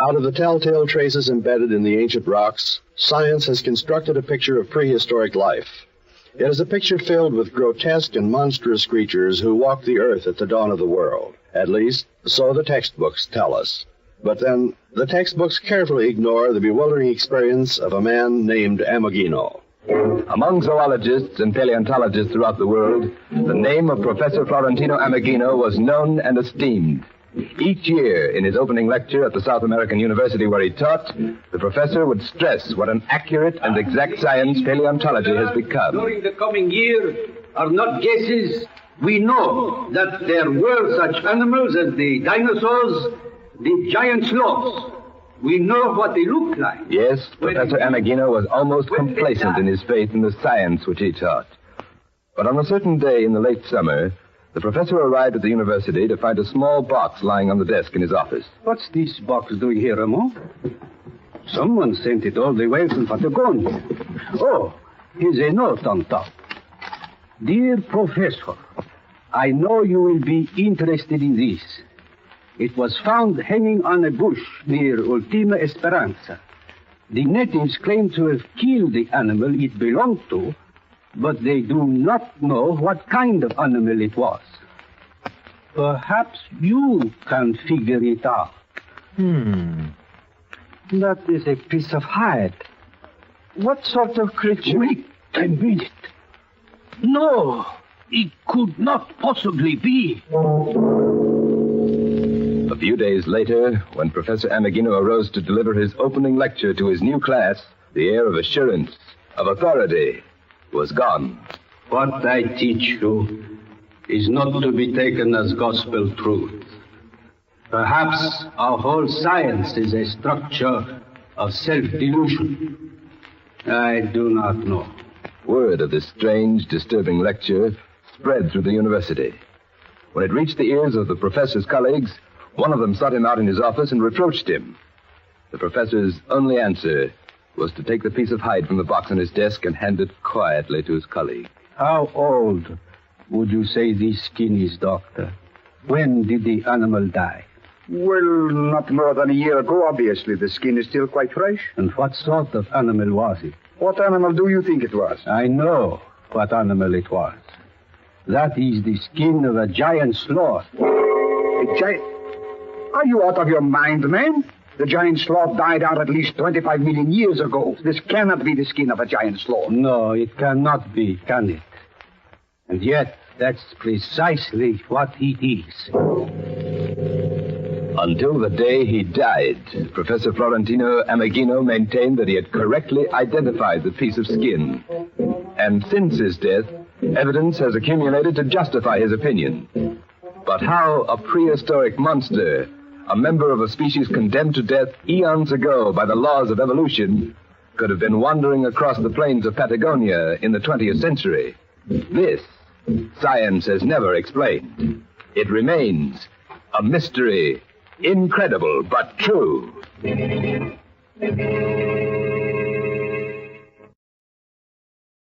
Out of the telltale traces embedded in the ancient rocks, science has constructed a picture of prehistoric life. It is a picture filled with grotesque and monstrous creatures who walked the earth at the dawn of the world. At least, so the textbooks tell us. But then, the textbooks carefully ignore the bewildering experience of a man named Ameghino. Among zoologists and paleontologists throughout the world, the name of Professor Florentino Ameghino was known and esteemed. Each year, in his opening lecture at the South American University where he taught, the professor would stress what an accurate and exact science paleontology has become. During the coming year are not guesses. We know that there were such animals as the dinosaurs, the giant sloths. We know what they look like. Yes, Professor Ameghino was almost complacent in his faith in the science which he taught. But on a certain day in the late summer, the professor arrived at the university to find a small box lying on the desk in his office. What's this box doing here, Ramon? Someone sent it all the way from Patagonia. Oh, here's a note on top. Dear Professor, I know you will be interested in this. It was found hanging on a bush near Ultima Esperanza. The natives claim to have killed the animal it belonged to, but they do not know what kind of animal it was. Perhaps you can figure it out. That is a piece of hide. What sort of creature? Wait a minute. No, it could not possibly be. A few days later, when Professor Ameghino arose to deliver his opening lecture to his new class, the air of assurance, of authority, was gone. What I teach you is not to be taken as gospel truth. Perhaps our whole science is a structure of self-delusion. I do not know. Word of this strange, disturbing lecture spread through the university. When it reached the ears of the professor's colleagues, one of them sought him out in his office and reproached him. The professor's only answer was to take the piece of hide from the box on his desk and hand it quietly to his colleague. How old would you say this skin is, Doctor? When did the animal die? Well, not more than a year ago, obviously. The skin is still quite fresh. And what sort of animal was it? What animal do you think it was? I know what animal it was. That is the skin of a giant sloth. A giant? Are you out of your mind, man? The giant sloth died out at least 25 million years ago. This cannot be the skin of a giant sloth. No, it cannot be, can it? And yet, that's precisely what it is. Until the day he died, Professor Florentino Ameghino maintained that he had correctly identified the piece of skin. And since his death, evidence has accumulated to justify his opinion. But how a prehistoric monster, a member of a species condemned to death eons ago by the laws of evolution, could have been wandering across the plains of Patagonia in the 20th century? This, science has never explained. It remains a mystery, incredible but true.